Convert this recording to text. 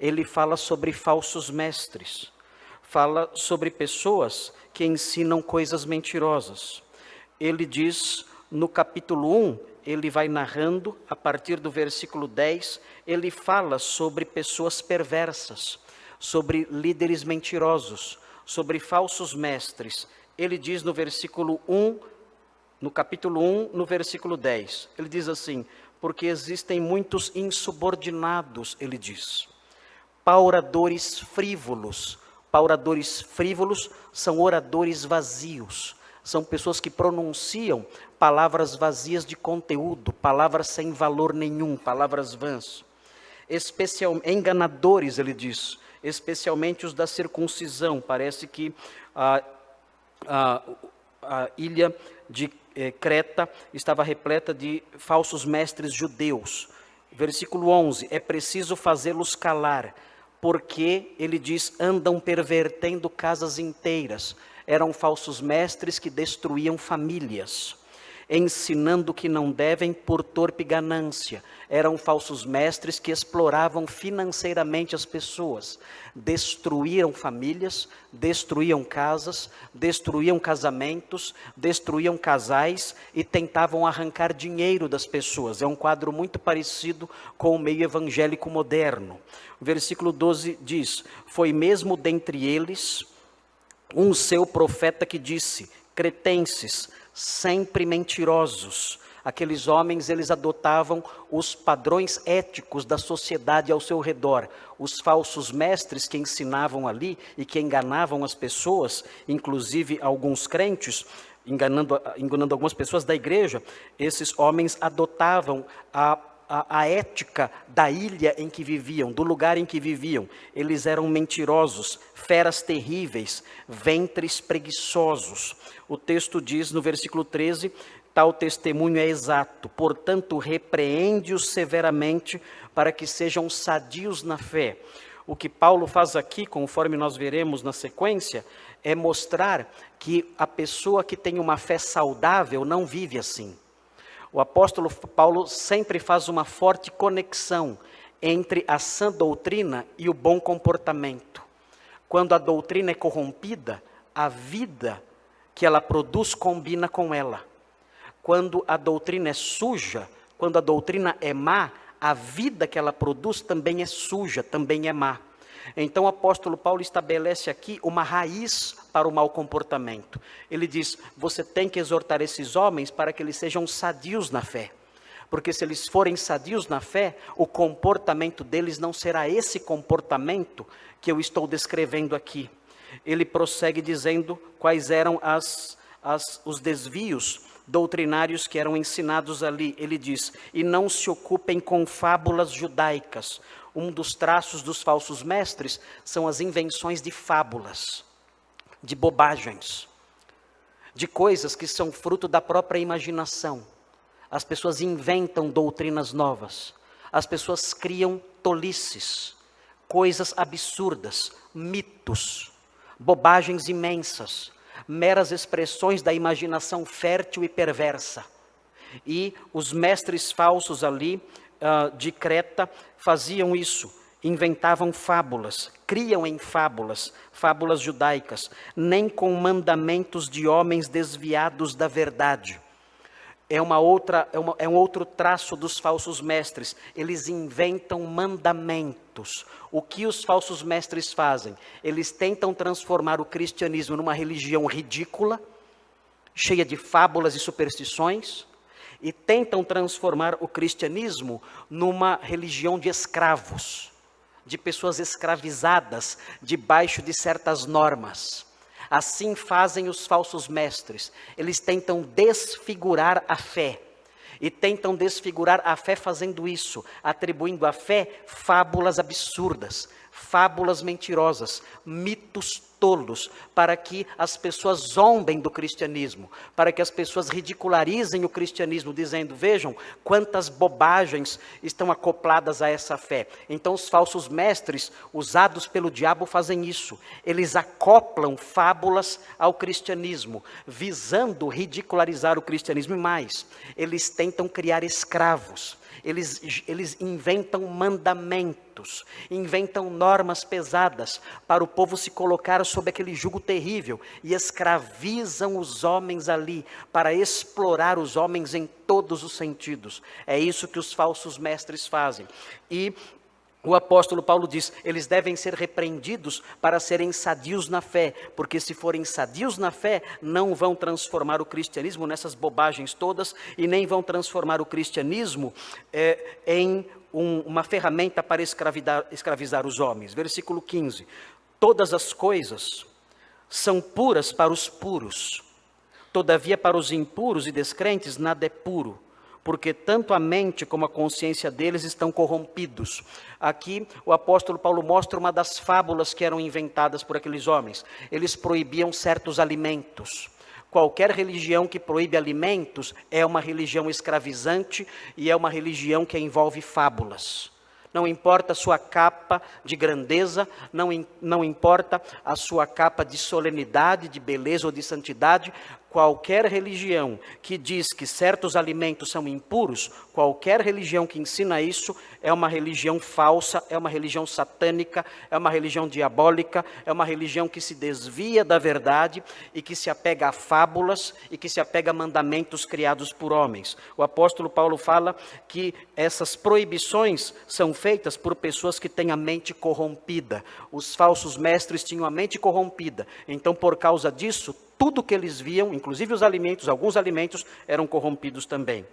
ele fala sobre falsos mestres, fala sobre pessoas que ensinam coisas mentirosas. Ele diz no capítulo 1, ele vai narrando, a partir do versículo 10, ele fala sobre pessoas perversas, sobre líderes mentirosos, sobre falsos mestres. Ele diz no versículo 1, no capítulo 1, no versículo 10, ele diz assim: porque existem muitos insubordinados, ele diz, pauradores frívolos. Pauradores frívolos são oradores vazios, são pessoas que pronunciam palavras vazias de conteúdo, palavras sem valor nenhum, palavras vãs. Enganadores, ele diz, especialmente os da circuncisão. Parece que a ilha de Creta estava repleta de falsos mestres judeus. Versículo 11, é preciso fazê-los calar, porque, ele diz, andam pervertendo casas inteiras. Eram falsos mestres que destruíam famílias, ensinando que não devem por torpe ganância. Eram falsos mestres que exploravam financeiramente as pessoas, destruíam famílias, destruíam casas, destruíam casamentos, destruíam casais e tentavam arrancar dinheiro das pessoas. É um quadro muito parecido com o meio evangélico moderno. O versículo 12 diz: foi mesmo dentre eles um seu profeta que disse: cretenses, sempre mentirosos. Aqueles homens, eles adotavam os padrões éticos da sociedade ao seu redor. Os falsos mestres que ensinavam ali e que enganavam as pessoas, inclusive alguns crentes, enganando algumas pessoas da igreja, esses homens adotavam a ética da ilha em que viviam, do lugar em que viviam. Eles eram mentirosos, feras terríveis, ventres preguiçosos. O texto diz no versículo 13, tal testemunho é exato, portanto repreende-os severamente para que sejam sadios na fé. O que Paulo faz aqui, conforme nós veremos na sequência, é mostrar que a pessoa que tem uma fé saudável não vive assim. O apóstolo Paulo sempre faz uma forte conexão entre a sã doutrina e o bom comportamento. Quando a doutrina é corrompida, a vida que ela produz combina com ela. Quando a doutrina é suja, quando a doutrina é má, a vida que ela produz também é suja, também é má. Então o apóstolo Paulo estabelece aqui uma raiz para o mau comportamento. Ele diz, você tem que exortar esses homens para que eles sejam sadios na fé. Porque se eles forem sadios na fé, o comportamento deles não será esse comportamento que eu estou descrevendo aqui. Ele prossegue dizendo quais eram os desvios doutrinários que eram ensinados ali. Ele diz, e não se ocupem com fábulas judaicas. Um dos traços dos falsos mestres são as invenções de fábulas, de bobagens, de coisas que são fruto da própria imaginação. As pessoas inventam doutrinas novas, as pessoas criam tolices, coisas absurdas, mitos, bobagens imensas, meras expressões da imaginação fértil e perversa. E os mestres falsos ali de Creta faziam isso, inventavam fábulas, criam em fábulas judaicas, nem com mandamentos de homens desviados da verdade. É um outro traço dos falsos mestres, eles inventam mandamentos. O que os falsos mestres fazem? Eles tentam transformar o cristianismo numa religião ridícula, cheia de fábulas e superstições, e tentam transformar o cristianismo numa religião de escravos, de pessoas escravizadas debaixo de certas normas. Assim fazem os falsos mestres. Eles tentam desfigurar a fé. E tentam desfigurar a fé fazendo isso, atribuindo à fé fábulas absurdas, fábulas mentirosas, mitos tolos, para que as pessoas zombem do cristianismo, para que as pessoas ridicularizem o cristianismo, dizendo, vejam quantas bobagens estão acopladas a essa fé. Então os falsos mestres, usados pelo diabo, fazem isso. Eles acoplam fábulas ao cristianismo, visando ridicularizar o cristianismo, e mais, eles tentam criar escravos. eles inventam mandamentos, inventam normas pesadas para o povo se colocar sob aquele jugo terrível e escravizam os homens ali para explorar os homens em todos os sentidos. É isso que os falsos mestres fazem. E o apóstolo Paulo diz, eles devem ser repreendidos para serem sadios na fé, porque se forem sadios na fé, não vão transformar o cristianismo nessas bobagens todas, e nem vão transformar o cristianismo em uma ferramenta para escravizar os homens. Versículo 15, todas as coisas são puras para os puros, todavia para os impuros e descrentes nada é puro, porque tanto a mente como a consciência deles estão corrompidos. Aqui o apóstolo Paulo mostra uma das fábulas que eram inventadas por aqueles homens. Eles proibiam certos alimentos. Qualquer religião que proíbe alimentos é uma religião escravizante e é uma religião que envolve fábulas. Não importa a sua capa de grandeza, não importa a sua capa de solenidade, de beleza ou de santidade, qualquer religião que diz que certos alimentos são impuros, qualquer religião que ensina isso, é uma religião falsa, é uma religião satânica, é uma religião diabólica, é uma religião que se desvia da verdade e que se apega a fábulas e que se apega a mandamentos criados por homens. O apóstolo Paulo fala que essas proibições são feitas por pessoas que têm a mente corrompida. Os falsos mestres tinham a mente corrompida, então por causa disso, tudo que eles viam, inclusive os alimentos, alguns alimentos, eram corrompidos também.